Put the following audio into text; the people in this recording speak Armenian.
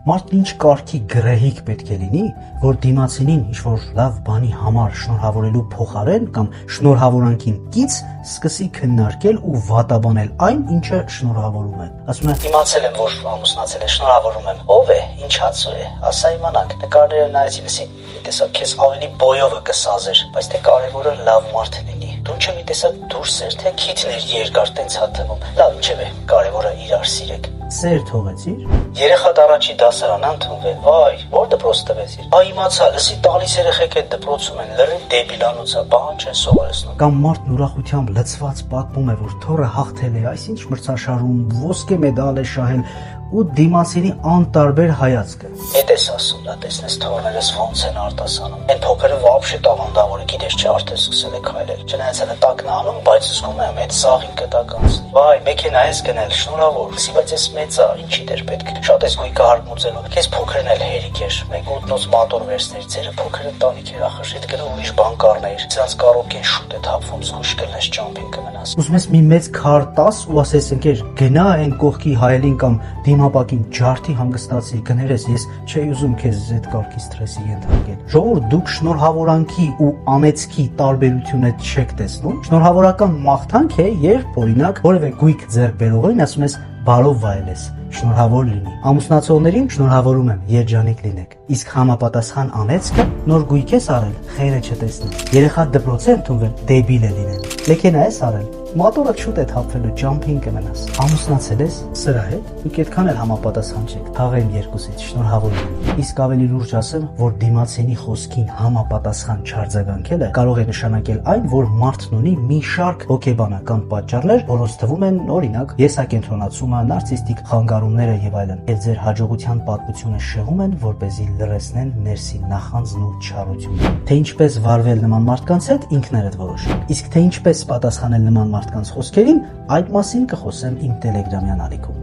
Մարդն ինչ կարգի գրեհիկ պետք է լինի, որ դիմացինին ինչ-որ լավ բանի համար շնորհավորելու փոխարեն կամ շնորհավորանքին կից սկսի քննարկել ու վատաբանել այն, ինչը շնորհավորում է։ Ասում է. «Իմացել եմ, որ ամուսնացել է, շնորհավորում եմ»։ Ո՞վ է, ինչ հացու է, ասա իմանանք։ Նկարները նայեցի, լսի, մի տեսակ քեզ ավելի բոյովը կսազեր, բայց թե կարևորը լավ մարդ լինի։ Դու չէ մի տեսակ դուրս էր, թե քիթներ երկար տենց հա թվում։ Լավ, ինչև է, կարևորը իրար սիրեք։ Սեր թողեցիր։ Երեխա առաջի դասարան ընդունվել, վայ, որ դպրոց տվեցիր։ Այ իմացա, լսի տալիս երեխեք այդ դպրոցում են, լրիվ դեբիլանոցա, բան չեն սովորեցնում։ Կամ մարդն ուրախությամբ լցված պատմում է, որ թոռը հաղթել է, այսինչ մրցաշարում ոսկե մեդալ է շահել ու դիմացինի անտարբեր հայացքը։ Էդ ես ասում, դա տեսնես թոռներս ոնց են արտասանում։ Այն փոքրը вообще տաղանդավոր է, գիտես չէ, արդեն սկսել է քայլել։ Չնայած հələ տակն անում, բայց զգում եմ, այդ սաղին կտականցնի։ Վայ, մեքենա ես գնել, շնորհավոր։ Լսի, բայց ես մեծ է, ինչի դեր պետք։ Շատ ես գույքը հարկմուծելու։ Քեզ փոքրն էլ հերիք էր։ Մեկ ուտնոց մատոր վերցներ, ձերը փոքր ընտանիք էր, ախր հետ գնա ուրիշ բան կառներ։ Սրանց կարոկեն շուտ է թափվում, զգույշ կլնես ճամփին կմնաս։ Ուզում ես մի մեծ քար տաս ու ասես ընկեր, գնա այն կողքի հայելին կամ դիմապակին ջարդի հանգստացի, կներես, ես չէի ուզում քեզ այդ կարգի սթրեսի ենթարկել։ Ժողովուրդ, դուք շնորհավորանքի ու անեծքի տարբերությունը չեք տեսնում։ Շնորհավորական մաղթանք է, երբ օրինակ որևէ գույք ձեռք բերողին ասում ես բարով վայելես, շնորհավոր լինի։ Ամուսնացողներին շնորհավորում եմ, երջանիկ լինեք։ Իսկ համապատասխան անեծքը նոր գույք ես արել, խերը չտեսնի։ Երեխա դպրոց է ընդունվել, դեբիլ է լինել։ Մեքենա ես արել, մատորը շուտ է թափվելու, ջամփին կմնաս։ Ամուսնացել ես, սրա հետ դուք այդքան էլ համապատասխան չեք։ Թաղեմ երկուսից, շնորհավոր լինի։ Իսկ ավելի լուրջ ասեմ, որ դիմացինի խոսքին համապատասխան չարձագանքելը կարող է նշանակել այն, որ մարդն ունի մի շարք հոգեբանական պատճառներ, որոնց թվում են օրինակ եսակենտրոնացումը, նարցիստիկ խանգարումները եւ այլն։ Եվ ձեր հաջողության պատմությունը շեղում են, որպեսզի լրացնեն ներսի նախանձն ու չարությունը։ Թե ինչպես վարվել նման մարդկանց հետ ինքներդ որոշեք։ Իսկ թե ինչպես պատասխանել նման մարդկանց խոսքերին, այդ մասին կխոսեմ իմ Telegram-յան ալիքում։